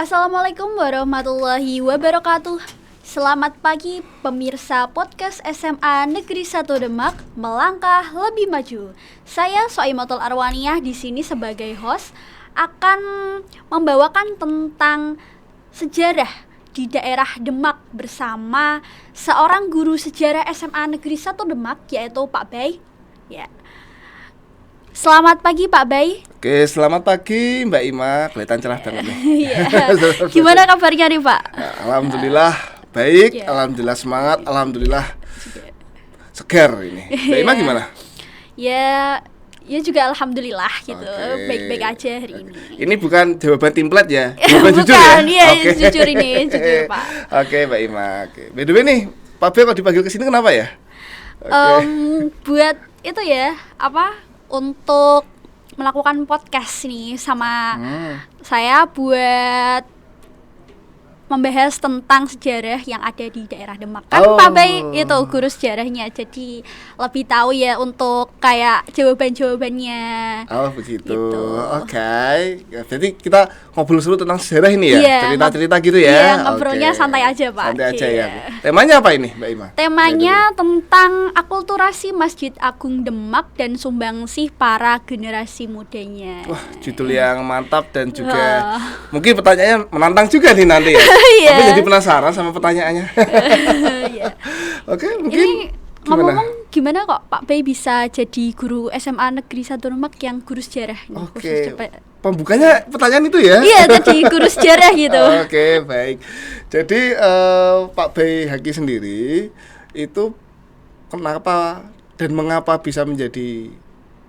Assalamualaikum warahmatullahi wabarakatuh. Selamat pagi pemirsa podcast SMA Negeri 1 Demak, melangkah lebih maju. Saya Soimatul Arwaniyah di sini sebagai host akan membawakan tentang sejarah di daerah Demak bersama seorang guru sejarah SMA Negeri 1 Demak, yaitu Pak Bay. Ya. Selamat pagi Pak Bay. Oke, selamat pagi Mbak Ima. Kelihatan cerah banget nih. Iya. Gimana kabarnya nih Pak? Alhamdulillah baik, Ya. alhamdulillah semangat, alhamdulillah segar ini. Mbak Ima gimana? Ya juga alhamdulillah gitu. Oke. Baik-baik aja hari ini. Ini bukan jawaban template ya? Jawaban jujur Bukan, ya? iya, jujur ini, jujur, Pak. Oke, Mbak Ima. Oke. By the way nih, Pak B kok dipanggil ke sini kenapa ya? Buat itu ya, untuk melakukan podcast nih sama saya buat membahas tentang sejarah yang ada di daerah Demak. Kan Oh. Pak Bay itu guru sejarahnya, jadi lebih tahu ya untuk kayak jawaban-jawabannya. Oh begitu, Gitu. Oke. Ya, jadi kita ngobrol seru tentang sejarah ini ya, Iya, cerita-cerita gitu ya. iya, ngobrolnya Oke. santai aja, Pak. Santai aja ya. Iya. Temanya apa ini Mbak Ima? Temanya tentang akulturasi Masjid Agung Demak dan sumbangsih para generasi mudanya. Wah, judul yang mantap dan juga Wah. mungkin pertanyaannya menantang juga nih nanti ya. Iya. Tapi jadi penasaran sama pertanyaannya. Iya. Oke, Ini mungkin ngomong-ngomong gimana kok Pak Bay bisa jadi guru SMA Negeri 1 Demak yang guru sejarah? Ini khusus Oke. cepat. Pembukanya pertanyaan itu ya? Iya, jadi guru sejarah gitu. Oke, baik. Jadi Pak Bay Haki sendiri itu kenapa dan mengapa bisa menjadi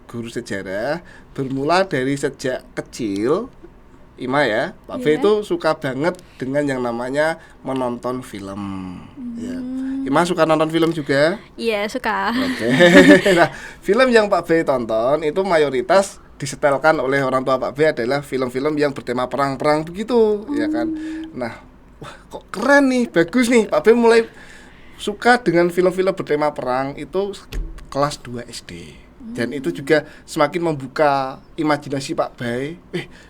guru sejarah bermula dari sejak kecil. Ima ya, Pak Bay Iya. itu suka banget dengan yang namanya menonton film. Ya. Ima suka nonton film juga? Iya, suka. Oke. Nah, film yang Pak Bay tonton itu mayoritas disetelkan oleh orang tua Pak Bay adalah film-film yang bertema perang-perang begitu, ya kan. Nah, wah kok keren nih, bagus nih. Pak Bay mulai suka dengan film-film bertema perang itu kelas 2 SD. Dan itu juga semakin membuka imajinasi Pak Bay.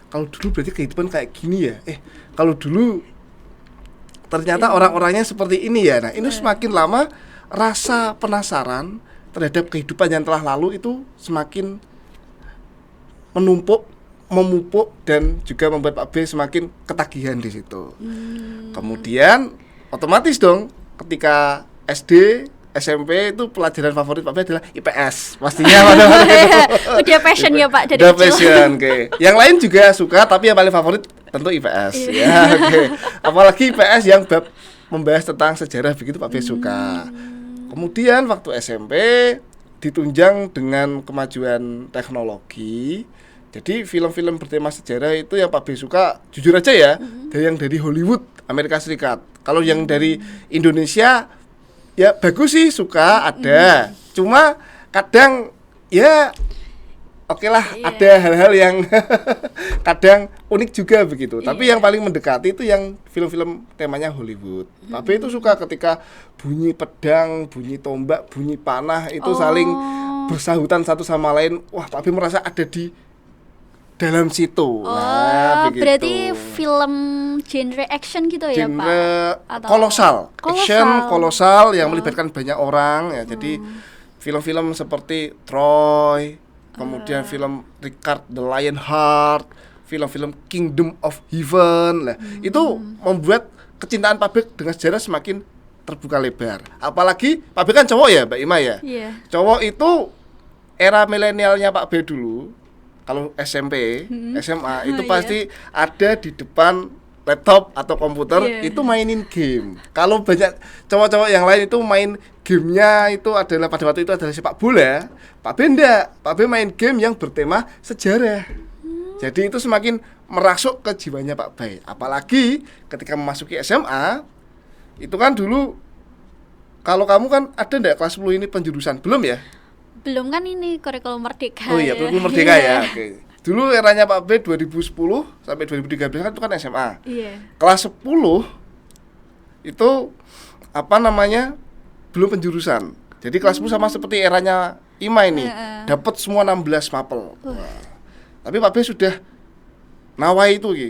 Kalau dulu berarti kehidupan kayak gini ya. Kalau dulu ternyata orang-orangnya seperti ini ya. Nah, ini semakin lama rasa penasaran terhadap kehidupan yang telah lalu itu semakin menumpuk, memupuk dan juga membuat Pak B semakin ketagihan di situ. Kemudian otomatis dong ketika SD, SMP itu pelajaran favorit Pak B adalah IPS. Pastinya pada waktu itu. Udah passion ya Pak dari Udah kecil. passion, oke. Yang lain juga suka tapi yang paling favorit tentu IPS ya, oke. Apalagi IPS yang bab membahas tentang sejarah begitu Pak B suka. Kemudian waktu SMP ditunjang dengan kemajuan teknologi. Jadi film-film bertema sejarah itu yang Pak B suka jujur aja ya, dari Hollywood, Amerika Serikat. Kalau yang dari Indonesia ya bagus sih, suka ada. Cuma kadang ya oke lah, ada hal-hal yang kadang unik juga begitu. Tapi yang paling mendekati itu yang film-film temanya Hollywood. Pak B itu suka ketika bunyi pedang, bunyi tombak, bunyi panah itu saling bersahutan satu sama lain. Wah, Pak B merasa ada di dalam situ. Nah, begitu. Berarti film genre action gitu ya Pak? Genre Atau- kolosal, action kolosal yang Oh. melibatkan banyak orang ya. Jadi film-film seperti Troy, kemudian film Richard the Lionheart, film-film Kingdom of Heaven lah. Itu membuat kecintaan Pak B dengan sejarah semakin terbuka lebar. Apalagi Pak B kan cowok ya, Mbak Ima ya. Iya. Cowok itu era milenialnya Pak B dulu. Kalau SMP, SMA itu Iya. pasti ada di depan laptop atau komputer Iya. itu mainin game. Kalau banyak cowok-cowok yang lain itu main gamenya itu adalah pada waktu itu adalah sepak bola, Pak B enggak. Pak B main game yang bertema sejarah. Jadi itu semakin merasuk ke jiwanya Pak B. Apalagi ketika memasuki SMA, itu kan dulu kalau kamu kan ada enggak kelas 10 ini penjurusan? Belum ya? Belum kan ini kurikulum merdeka. Oh iya, kurikulum merdeka ya. Oke. Dulu eranya Pak B 2010 sampai 2013 kan itu kan SMA. Iya. Kelas 10 itu belum penjurusan. Jadi kelas 10 sama seperti eranya Ima ini, dapat semua 16 mapel. Wah. Tapi Pak B sudah nawai itu Ki.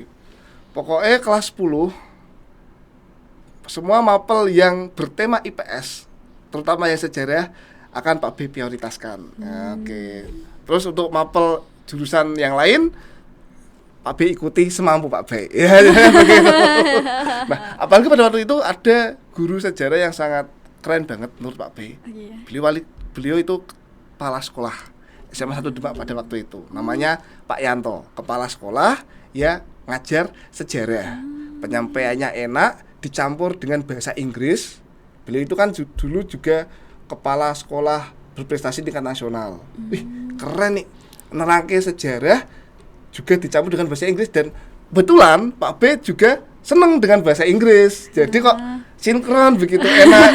Pokoknya kelas 10 semua mapel yang bertema IPS, terutama yang sejarah, akan Pak B prioritaskan. Oke. Terus untuk mapel jurusan yang lain, Pak B ikuti semampu Pak B. Ya, begitu. Nah, apalagi pada waktu itu ada guru sejarah yang sangat keren banget menurut Pak B. Beliau itu kepala sekolah SMA 1 Demak pada waktu itu. Namanya Pak Yanto, kepala sekolah ya ngajar sejarah. Penyampaiannya enak, dicampur dengan bahasa Inggris. Beliau itu kan dulu juga kepala sekolah berprestasi tingkat nasional. Wih, keren nih, nerangke sejarah juga dicampur dengan bahasa Inggris, dan kebetulan Pak B juga seneng dengan bahasa Inggris. Jadi kok sinkron begitu, enak.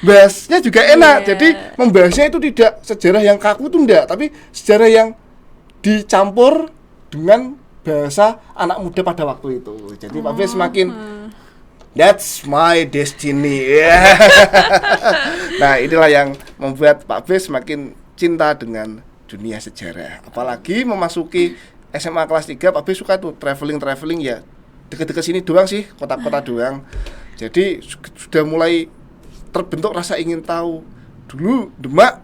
Bahasnya juga enak. Jadi membahasnya itu tidak sejarah yang kaku itu enggak, tapi sejarah yang dicampur dengan bahasa anak muda pada waktu itu. Jadi Pak B semakin that's my destiny. Nah, inilah yang membuat Pak B semakin cinta dengan dunia sejarah. Apalagi memasuki SMA kelas 3, Pak B suka tuh traveling ya. Dekat-dekat sini doang sih, kota-kota doang. Jadi sudah mulai terbentuk rasa ingin tahu. Dulu Demak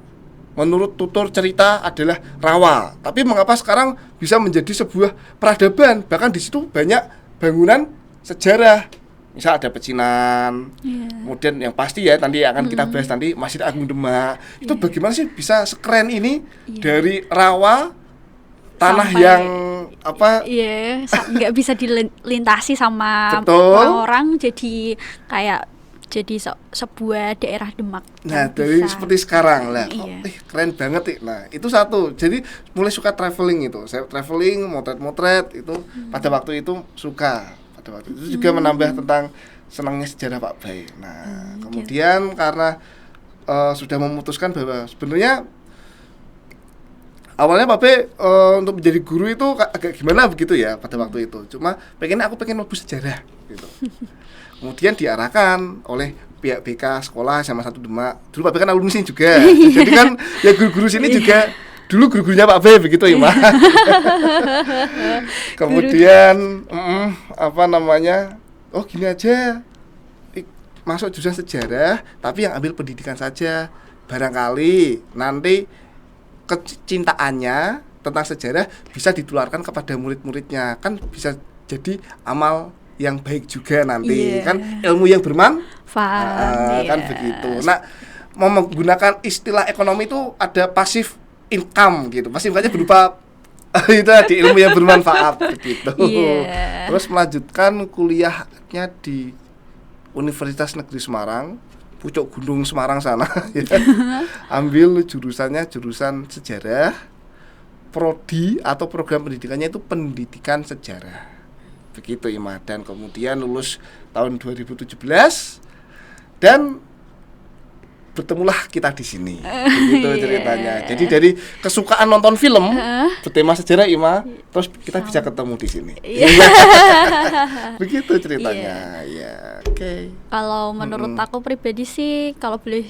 menurut tutur cerita adalah rawa, tapi mengapa sekarang bisa menjadi sebuah peradaban? Bahkan di situ banyak bangunan sejarah. Misal ada pecinan, kemudian yang pasti ya nanti akan kita bahas nanti Masjid Agung Demak. Itu bagaimana sih bisa sekeren ini dari rawa, tanah sampai, yang apa? Nggak bisa dilintasi sama Betul. orang-orang, jadi kayak jadi sebuah daerah Demak. Nah, dari seperti sekarang lah, keren banget nih. Nah, itu satu. Jadi mulai suka traveling itu. Saya traveling, motret itu pada waktu itu suka. Waktu itu juga menambah tentang senangnya sejarah Pak Bay. Nah, kemudian karena sudah memutuskan bahwa sebenarnya awalnya Pak Bay untuk menjadi guru itu agak gimana begitu ya pada waktu itu. Cuma aku pengen mlebu sejarah gitu. Kemudian diarahkan oleh pihak BK sekolah SMA 1 Demak. Dulu Pak Bay kan alumni sini juga. Jadi kan ya guru-guru sini juga dulu guru-gurunya Pak B begitu ya, Pak. Kemudian gini aja, masuk jurusan sejarah tapi yang ambil pendidikan saja. Barangkali nanti kecintaannya tentang sejarah bisa ditularkan kepada murid-muridnya, kan bisa jadi amal yang baik juga nanti. Kan ilmu yang bermanfaat, kan begitu. Nah, mau menggunakan istilah ekonomi itu ada pasif income gitu, pasti bukannya berupa itu di ilmu yang bermanfaat begitu. Terus melanjutkan kuliahnya di Universitas Negeri Semarang, Pucuk Gunung Semarang sana. Ambil jurusannya jurusan sejarah, prodi atau program pendidikannya itu pendidikan sejarah begitu Ima. Dan kemudian lulus tahun 2017 dan bertemulah kita di sini. Begitu ceritanya. Jadi dari kesukaan nonton film bertema sejarah Ima, terus kita bisa ketemu di sini. Begitu ceritanya. Oke. Kalau menurut aku pribadi sih, kalau boleh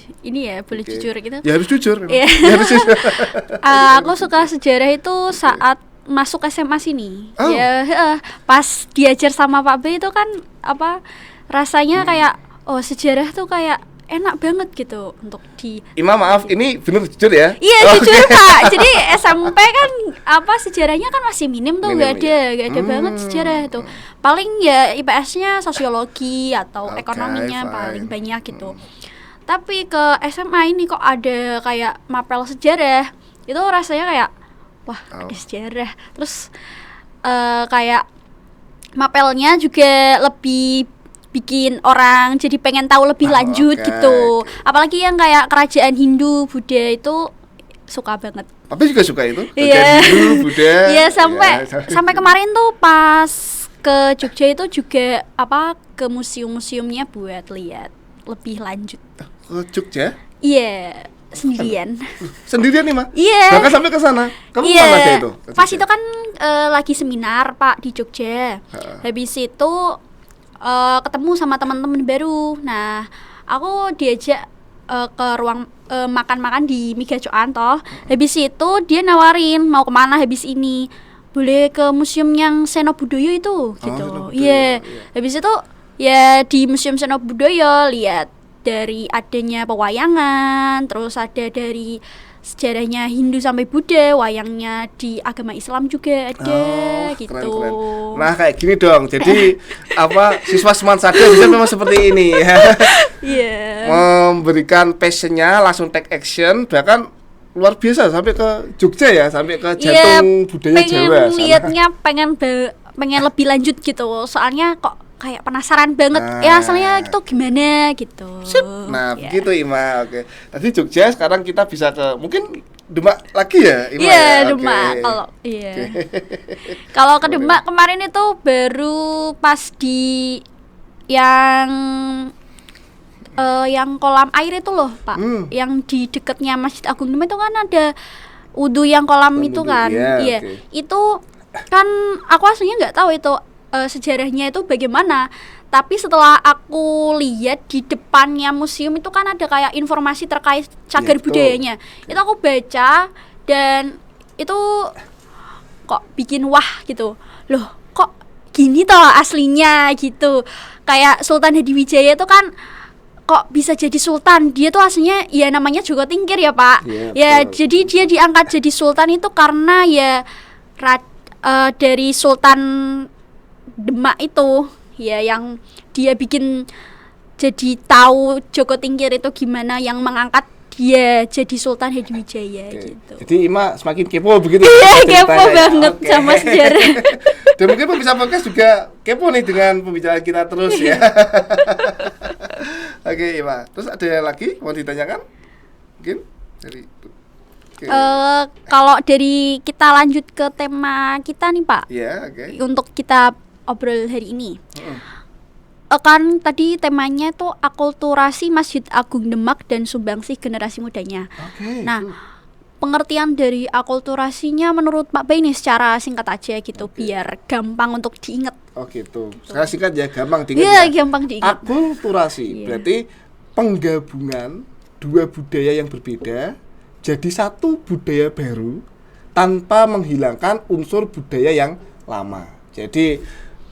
boleh jujur gitu. Ya harus jujur. Aku suka sejarah itu saat masuk SMA sini. Pas diajar sama Pak B itu kan rasanya kayak sejarah tuh kayak enak banget gitu untuk di Ima, maaf, ini bener jujur ya? Iya, jujur Pak. Jadi SMP kan sejarahnya kan masih minim tuh, nggak ada banget sejarah tuh. Paling ya IPS-nya sosiologi atau ekonominya paling banyak gitu. Tapi ke SMA ini kok ada kayak mapel sejarah. Itu rasanya kayak wah, ada sejarah. Terus kayak mapelnya juga lebih bikin orang jadi pengen tahu lebih lanjut gitu. Apalagi yang kayak kerajaan Hindu, Buddha itu suka banget. Tapi juga suka itu. Hindu, Buddha. Iya, sampai kemarin tuh pas ke Jogja itu juga ke museum-museumnya buat lihat lebih lanjut. Ke Jogja? Iya, sendirian. Sendirian nih, Ma? Iya. Bahkan sampai ke sana. Kamu mana aja itu? Pas itu kan lagi seminar, Pak, di Jogja. Habis itu ketemu sama teman-teman baru. Nah, aku diajak ke ruang makan-makan di Migacoan toh. Habis itu dia nawarin mau kemana habis ini. boleh ke museum yang Seno Budoyo itu gitu. Seno Budoyo, Iya. iya. Habis itu ya di Museum Seno Budoyo lihat dari adanya pewayangan, terus ada dari sejarahnya Hindu sampai Buddha, wayangnya di agama Islam juga ada gitu. Keren. Nah kayak gini dong, jadi siswa Semansada bisa memang seperti ini ya. Iya. Memberikan passionnya, langsung take action, bahkan luar biasa sampai ke Jogja ya, sampai ke jantung budaya Jawa. Pengen liatnya, pengen lebih lanjut gitu, soalnya kok kayak penasaran banget ya asalnya itu gimana gitu. Sip. Nah begitu Ima, oke. Tadi Jogja, sekarang kita bisa ke mungkin Demak lagi ya Ima. Iya, ya? Demak kalau iya. Kalau ke Demak kemarin itu baru pas di yang kolam air itu loh Pak, yang di dekatnya Masjid Agung Demak itu kan ada wudhu yang kolam itu kan, iya. Okay. Itu kan aku aslinya nggak tahu itu sejarahnya itu bagaimana, tapi setelah aku lihat di depannya museum itu kan ada kayak informasi terkait cagar budayanya, itu aku baca dan itu kok bikin wah gitu, loh kok gini toh aslinya gitu, kayak Sultan Hadiwijaya itu kan kok bisa jadi sultan, dia tuh aslinya ya namanya Joko Tingkir ya Pak, ya jadi dia diangkat jadi sultan itu karena ya dari Sultan Demak itu ya yang dia bikin jadi tahu Joko Tingkir itu gimana, yang mengangkat dia jadi Sultan Hadiwijaya gitu. Jadi Ima semakin kepo begitu. Iya, kepo banget sama sejarah. Dan mungkin pemirsa podcast juga kepo nih dengan pembicaraan kita terus ya. Oke Ima, terus ada lagi mau ditanyakan? Mungkin dari kalau dari kita lanjut ke tema kita nih Pak. Iya, oke. Untuk kita obrol hari ini. Kan tadi temanya tuh akulturasi Masjid Agung Demak dan sumbangsih generasi mudanya. Nah, pengertian dari akulturasinya menurut Pak Bay nih secara singkat aja gitu, biar gampang untuk diingat. Oh gitu. Sekarang singkat ya, gampang diingat. Iya, gampang diingat. Akulturasi berarti penggabungan dua budaya yang berbeda jadi satu budaya baru tanpa menghilangkan unsur budaya yang lama. Jadi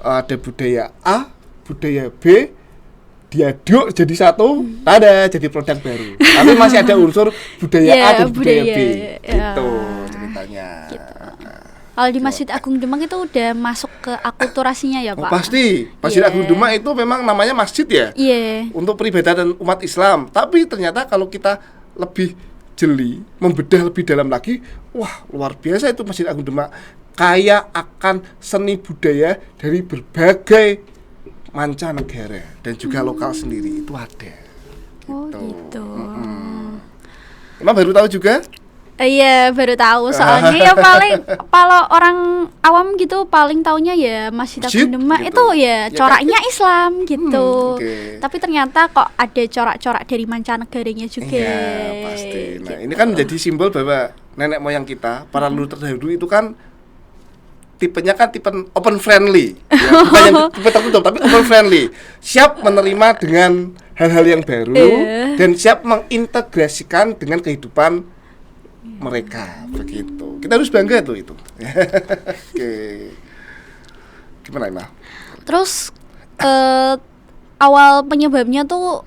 ada budaya A, budaya B, diaduk jadi satu, ada jadi produk baru. Tapi masih ada unsur budaya A dan budaya B. Gitu ceritanya. Gitu. Kalau di Masjid Agung Demak itu udah masuk ke akulturasinya ya Pak? Pasti. Masjid Agung Demak itu memang namanya masjid ya. Untuk peribadatan umat Islam. Tapi ternyata kalau kita lebih jeli, membedah lebih dalam lagi, wah luar biasa itu Masjid Agung Demak. Kaya akan seni budaya dari berbagai mancanegara dan juga lokal sendiri itu ada. Oh gitu. Emang baru tahu juga? Iya baru tahu, soalnya ya paling kalau orang awam gitu paling taunya ya Masjid Agung Demak gitu. Itu ya coraknya kan? Islam gitu. Tapi ternyata kok ada corak-corak dari mancanegaranya juga. Iya pasti. Nah ini kan menjadi simbol bahwa nenek moyang kita, para leluhur terdahulu itu kan tipenya kan tipe open friendly, ya, bukan yang tipe tertutup tapi open friendly, siap menerima dengan hal-hal yang baru dan siap mengintegrasikan dengan kehidupan mereka begitu. Kita harus bangga tuh itu. Oke. Gimana Ima? Terus awal penyebabnya tuh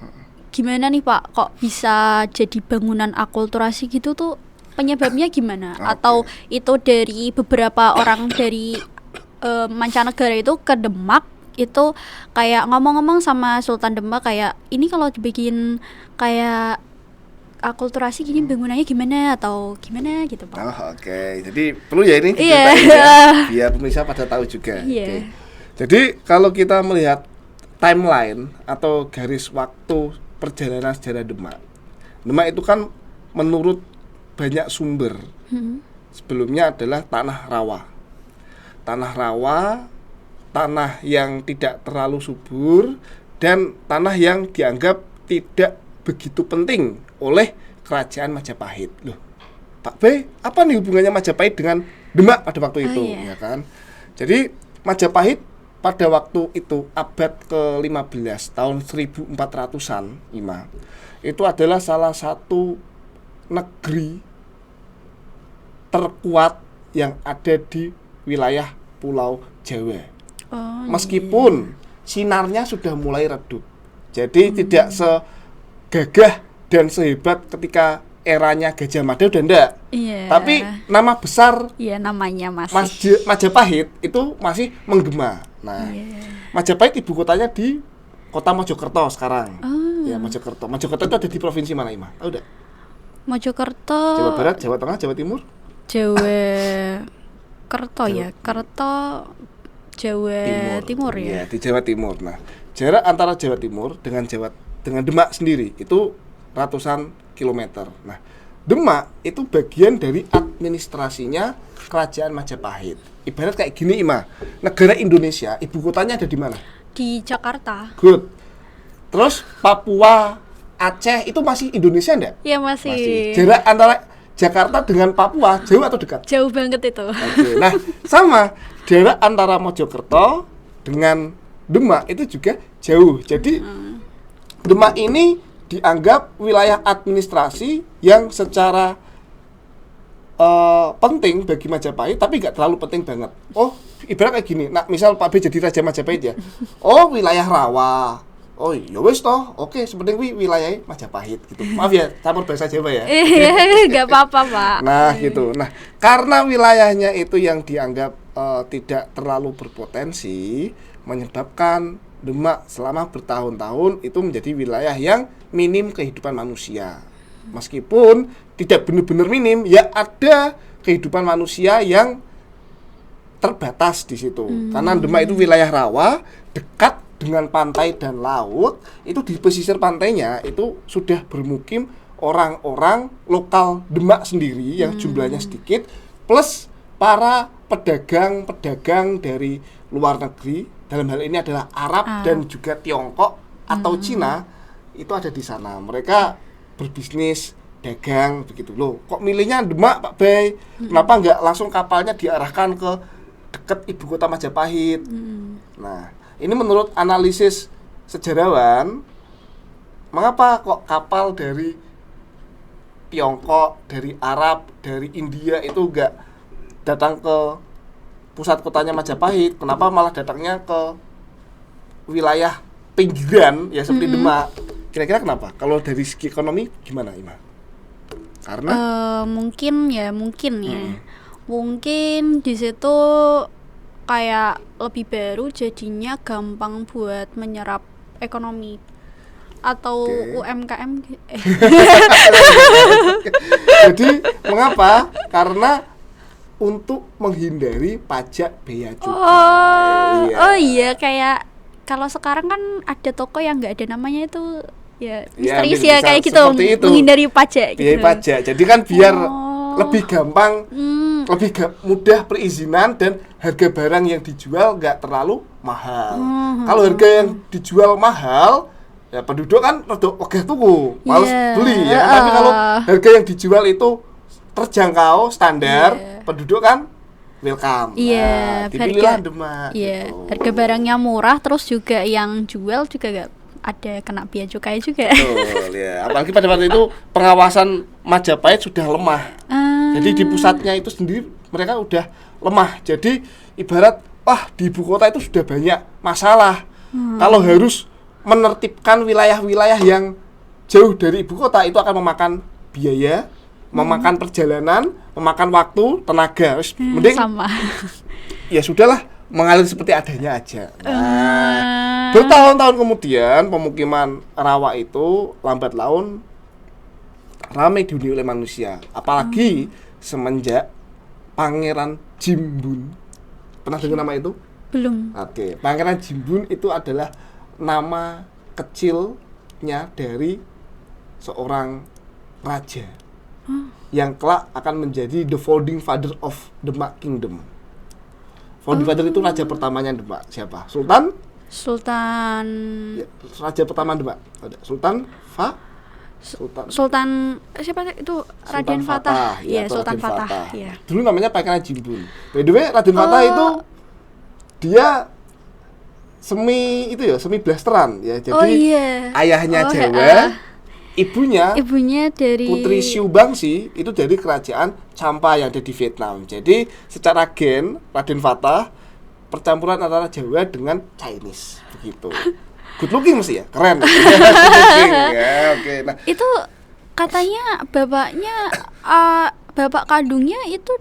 gimana nih Pak? Kok bisa jadi bangunan akulturasi gitu tuh? Penyebabnya gimana? Atau itu dari beberapa orang dari mancanegara itu ke Demak itu kayak ngomong-ngomong sama Sultan Demak kayak ini kalau dibikin kayak akulturasi gini bangunannya gimana atau gimana gitu Pak? Oke. Jadi perlu ya ini diceritain ya, biar pemirsa pada tahu juga. Jadi kalau kita melihat timeline atau garis waktu perjalanan sejarah Demak, Demak itu kan menurut banyak sumber sebelumnya adalah tanah rawa. Tanah rawa, tanah yang tidak terlalu subur dan tanah yang dianggap tidak begitu penting oleh kerajaan Majapahit. Loh, Pak B, apa nih hubungannya Majapahit dengan Demak pada waktu itu, ya kan? Jadi Majapahit pada waktu itu abad ke-15 tahun 1400-an, itu adalah salah satu negeri terkuat yang ada di wilayah Pulau Jawa. Oh, Meskipun sinarnya sudah mulai redup. Jadi tidak segagah dan sehebat ketika eranya Gajah Mada udah enggak. iya. Tapi nama besar Iya, namanya masih. Majapahit itu masih menggema. Nah, Iya. Majapahit ibu kotanya di kota Mojokerto sekarang. Oh. Ya, Mojokerto. Mojokerto itu ada di provinsi mana, Ima? Tahu enggak? Mojokerto. Jawa Barat, Jawa Tengah, Jawa Timur? Jawa Kerto ya. Kerto Jawa Timur ya. Iya, di Jawa Timur. Nah, jarak antara Jawa Timur dengan Demak sendiri itu ratusan kilometer. Nah, Demak itu bagian dari administrasinya Kerajaan Majapahit. Ibarat kayak gini, Ima. Negara Indonesia, ibu kotanya ada di mana? Di Jakarta. Good. Terus Papua, Aceh itu masih Indonesia enggak? Iya, masih. Jarak antara Jakarta dengan Papua jauh atau dekat? Jauh banget itu. Oke. Nah, sama jarak antara Mojokerto dengan Demak itu juga jauh. Jadi Demak ini dianggap wilayah administrasi yang secara penting bagi Majapahit, tapi nggak terlalu penting banget. Oh, ibarat kayak gini. Nah, misal Pak B jadi Raja Majapahit ya. Oh, wilayah Rawa. Oh, ya wis toh. Oke, sepenting wilayah Majapahit gitu. Maaf ya, campur bahasa Jawa ya. Iya, nggak apa-apa, Pak. Nah, gitu. Nah, karena wilayahnya itu yang dianggap tidak terlalu berpotensi, menyebabkan Demak selama bertahun-tahun itu menjadi wilayah yang minim kehidupan manusia. Meskipun tidak benar-benar minim, ya ada kehidupan manusia yang terbatas di situ. Karena Demak itu wilayah rawa, dekat dengan pantai dan laut. Itu di pesisir pantainya itu sudah bermukim orang-orang lokal Demak sendiri yang jumlahnya sedikit, plus para pedagang-pedagang dari luar negeri, dalam hal ini adalah Arab dan juga Tiongkok atau Cina, itu ada di sana. Mereka berbisnis, dagang begitu loh. Kok milihnya Demak, Pak Bay? Kenapa nggak langsung kapalnya diarahkan ke dekat ibu kota Majapahit? Nah, ini menurut analisis sejarawan, mengapa kok kapal dari Tiongkok, dari Arab, dari India itu nggak datang ke pusat kotanya Majapahit? Kenapa malah datangnya ke wilayah pinggiran ya seperti Demak? Kira-kira kenapa? Kalau dari segi ekonomi gimana, Ima? Karena Mungkin ya. Mungkin di situ kayak lebih baru, jadinya gampang buat menyerap ekonomi atau UMKM. Jadi mengapa? Karena untuk menghindari pajak bea cukai. Oh iya, kayak kalau sekarang kan ada toko yang nggak ada namanya itu ya misterius ya, kayak gitu, menghindari pajak gitu. Biaya pajak. Jadi kan biar lebih gampang, lebih mudah perizinan dan harga barang yang dijual nggak terlalu mahal. Kalau harga yang dijual mahal, ya penduduk kan rada ogah tuku, males beli ya. Tapi kalau harga yang dijual itu terjangkau, standar, penduduk kan welcome. Iya, dipilihlah Demak. Iya, gitu. harga barangnya murah, terus juga yang jual juga gak ada kena bea cukai juga. Betul ya. Apalagi pada waktu itu pengawasan Majapahit sudah lemah. Jadi di pusatnya itu sendiri mereka udah lemah. Jadi ibarat di ibu kota itu sudah banyak masalah. Kalau harus menertibkan wilayah-wilayah yang jauh dari ibu kota itu akan memakan biaya, memakan perjalanan, memakan waktu, tenaga. Mending sama. Ya sudahlah, mengalir seperti adanya aja. Nah, bertahun-tahun kemudian pemukiman rawa itu lambat laun ramai dihuni oleh manusia. Apalagi semenjak Pangeran Jimbun. Pernah dengar nama itu? Belum. Oke, Pangeran Jimbun itu adalah nama kecilnya dari seorang raja yang kelak akan menjadi the founding father of Demak Kingdom. Founding father itu raja pertamanya Demak. Siapa? Sultan? Ya, raja pertama Demak. Ada Sultan siapa itu? Raden Fatah. Iya, Sultan Fatah. Iya. Dulu namanya Pangeran Jimbun. By the way, Raden Fatah itu dia semi blasteran ya. Jadi ayahnya Jawa, Ibunya dari Putri Xiubangxi itu dari kerajaan Champa yang ada di Vietnam. Jadi secara gen Raden Fatah percampuran antara Jawa dengan Chinese begitu. Good looking mesti ya, keren. Good looking ya, oke. Nah, itu katanya bapaknya bapak kandungnya itu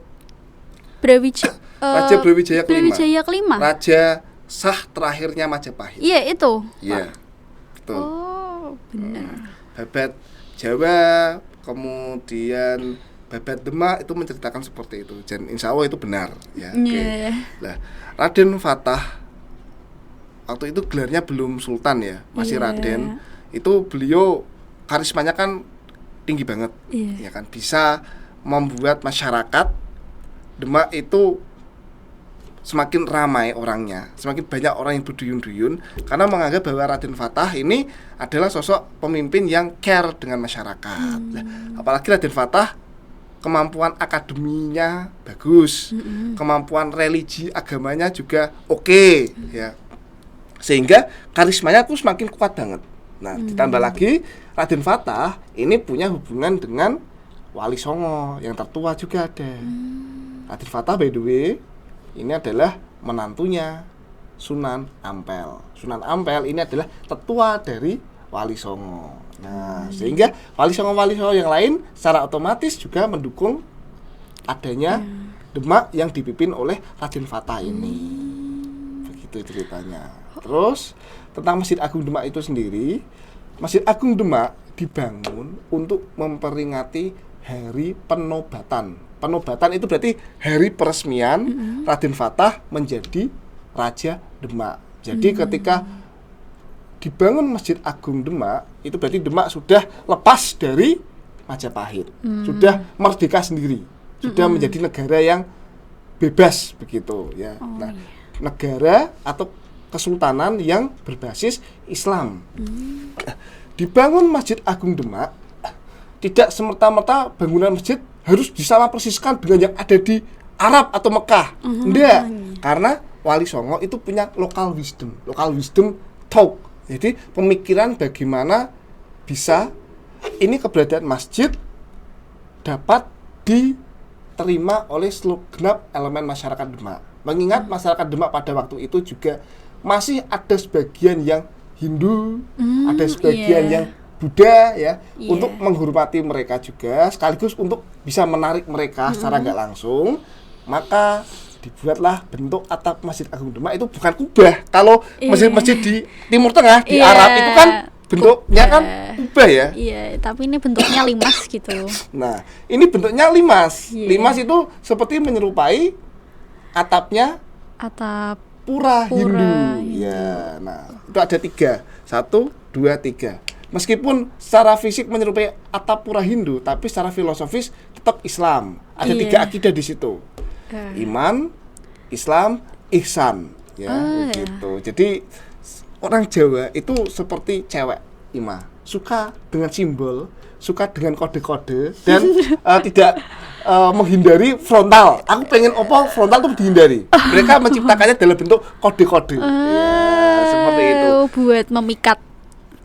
Raja Brawijaya kelima. Raja sah terakhirnya Majapahit. Iya itu. Iya. Betul. Oh, benar. Babad Jawa, kemudian Babad Demak itu menceritakan seperti itu. Dan insya Allah itu benar ya. Yeah. Nah, Raden Fatah waktu itu gelarnya belum sultan ya, masih Raden. Itu beliau karismanya kan tinggi banget. Ya kan, bisa membuat masyarakat Demak itu semakin ramai orangnya, semakin banyak orang yang berduyun-duyun karena menganggap bahwa Raden Fatah ini adalah sosok pemimpin yang care dengan masyarakat. Nah, apalagi Raden Fatah kemampuan akademinya bagus, kemampuan religi agamanya juga oke, ya. Sehingga karismanya tuh semakin kuat banget. Nah, ditambah lagi Raden Fatah ini punya hubungan dengan Wali Songo yang tertua juga ada. Raden Fatah by the way ini adalah menantunya Sunan Ampel. Sunan Ampel ini adalah tetua dari Wali Songo. Nah, sehingga Wali Songo yang lain secara otomatis juga mendukung adanya Demak yang dipimpin oleh Raden Fatah ini. Begitu ceritanya. Terus tentang Masjid Agung Demak itu sendiri, Masjid Agung Demak dibangun untuk memperingati Hari Penobatan. Penobatan itu berarti hari peresmian Raden Fatah menjadi Raja Demak. Jadi ketika dibangun Masjid Agung Demak, itu berarti Demak sudah lepas dari Majapahit, sudah merdeka sendiri, sudah menjadi negara yang bebas begitu ya. Nah, negara atau kesultanan yang berbasis Islam. Dibangun Masjid Agung Demak tidak semerta-merta bangunan masjid harus disama persiskan dengan yang ada di Arab atau Mekah. Enggak, karena Wali Songo itu punya local wisdom talk. Jadi pemikiran bagaimana bisa ini keberadaan masjid dapat diterima oleh segenap elemen masyarakat Demak. Mengingat masyarakat Demak pada waktu itu juga masih ada sebagian yang Hindu, ada sebagian yang Buddha ya, untuk menghormati mereka juga, sekaligus untuk bisa menarik mereka secara nggak langsung, maka dibuatlah bentuk atap Masjid Agung Demak itu bukan kubah. Kalau masjid-masjid di Timur Tengah, di Arab itu kan bentuknya kan kubah ya. Iya, tapi ini bentuknya limas gitu. Nah, ini bentuknya limas. Limas itu seperti menyerupai atapnya atap pura Hindu. Ya, nah itu ada 3, 1, 2, 3. Meskipun secara fisik menyerupai atap pura Hindu, tapi secara filosofis tetap Islam. Ada 3 akidah di situ. Iman, Islam, ihsan, ya gitu. Jadi orang Jawa itu seperti cewek, Ima, suka dengan simbol, suka dengan kode-kode dan tidak menghindari frontal. Aku pengen frontal tuh dihindari. Mereka menciptakannya dalam bentuk kode-kode. Ya, seperti itu. Buat memikat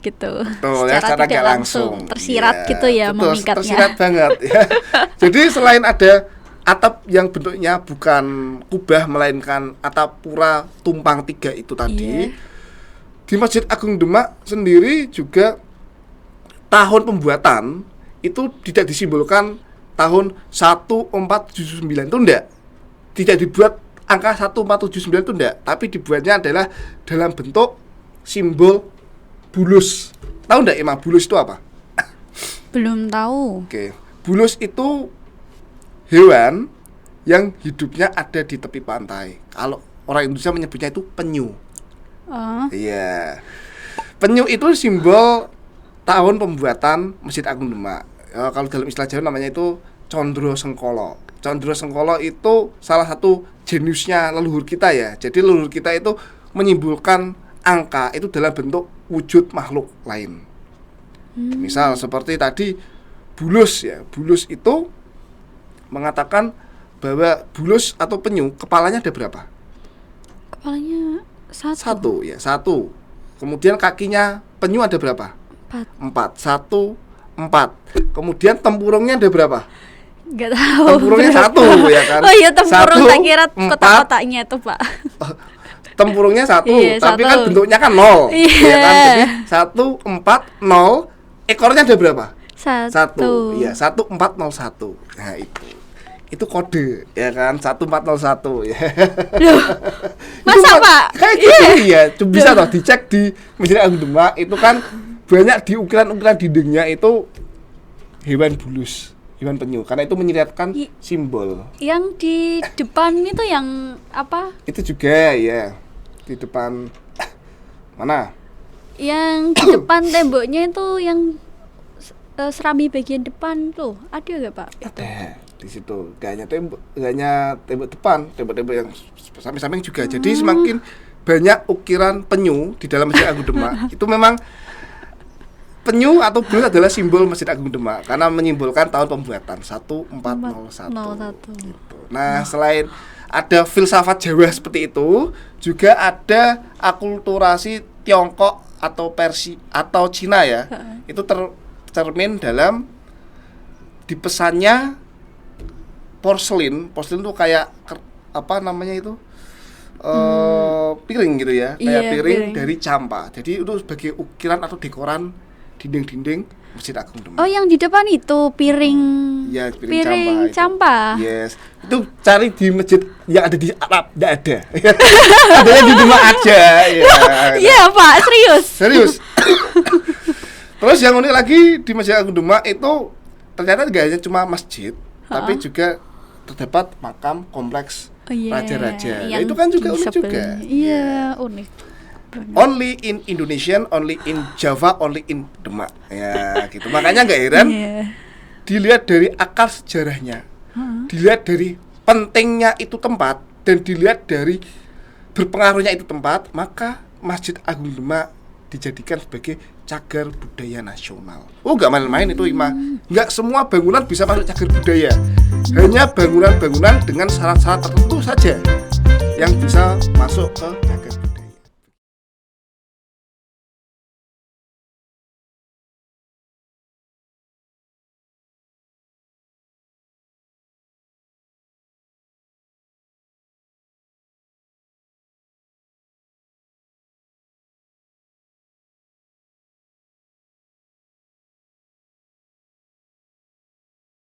gitu. Betul, secara tidak langsung tersirat gitu ya, betul, memikatnya. Tersirat banget ya. Jadi selain ada atap yang bentuknya bukan kubah melainkan atap pura tumpang 3 itu tadi, di Masjid Agung Demak sendiri juga tahun pembuatan itu tidak disimbolkan tahun 1479 itu enggak. Tidak dibuat angka 1479 itu enggak, tapi dibuatnya adalah dalam bentuk simbol bulus. Tahu enggak emang bulus itu apa? Belum tahu. Oke. Bulus itu hewan yang hidupnya ada di tepi pantai. Kalau orang Indonesia menyebutnya itu penyu. Iya. Penyu itu simbol tahun pembuatan Masjid Agung Demak. Kalau dalam istilah Jawa namanya itu Condro Sengkolo. Condro Sengkolo itu salah satu jeniusnya leluhur kita ya. Jadi leluhur kita itu menyimbolkan angka itu dalam bentuk wujud makhluk lain. Misal seperti tadi bulus ya. Bulus itu mengatakan bahwa bulus atau penyu kepalanya ada berapa? Kepalanya satu ya, 1. Kemudian kakinya penyu ada berapa? 4. 4. 1, 4. Kemudian tempurungnya ada berapa? Nggak tahu. Tempurungnya 1 ya kan. Oh iya, tempurung, 1, tak kira 4. kotak-kotaknya itu, Pak. Tempurungnya 1, Iya, tapi 1. kan bentuknya kan 0. Iya. Ya kan? Jadi 1, 4, 0. Ekornya ada berapa? 1. 1. Iya, 1401. Nah, itu kode ya kan, 1401 ya. Loh, masa Pak? Kayak gitu ya. Coba bisa toh dicek di Masjid Agung Demak itu kan banyak di ukiran-ukiran dindingnya itu hewan bulus, hewan penyu karena itu menyiratkan simbol. Yang di depan itu yang apa? Itu juga ya. Di depan mana? Yang di depan temboknya itu yang serambi bagian depan tuh, ada nggak Pak? Itu. Ada di situ, gak hanya tembok depan, tembok-tembok yang samping-samping juga. Jadi semakin banyak ukiran penyu di dalam Masjid Agung Demak. Itu memang penyu atau bulus adalah simbol Masjid Agung Demak karena menyimbolkan tahun pembuatan 1401. Gitu. Nah, selain ada filsafat Jawa seperti itu, juga ada akulturasi Tiongkok atau Persia atau Cina ya. Itu tercermin dalam dipesannya porselin tuh kayak apa namanya itu piring gitu ya, kayak piring dari campa. Jadi itu sebagai ukiran atau dekoran dinding-dinding Masjid Agung Demak. Oh, yang di depan itu piring. Ya, piring campa. campa. Yes, itu cari di masjid yang ada di Arab, tidak ada. Adanya di Demak aja. Ya. Iya Pak, Serius. Terus yang unik lagi di Masjid Agung Demak itu ternyata gak hanya cuma masjid, tapi juga terdapat makam kompleks raja-raja. Ya, itu kan juga unik juga. Iya, unik. Only in Indonesian, only in Java, only in Demak. Ya, gitu. Makanya nggak heran dilihat dari akar sejarahnya, dilihat dari pentingnya itu tempat, dan dilihat dari berpengaruhnya itu tempat, maka Masjid Agung Demak dijadikan sebagai cagar budaya nasional. Oh, nggak main-main itu Ima. Nggak semua bangunan bisa masuk cagar budaya. Hanya bangunan-bangunan dengan syarat-syarat tertentu saja yang bisa masuk ke cagar budaya.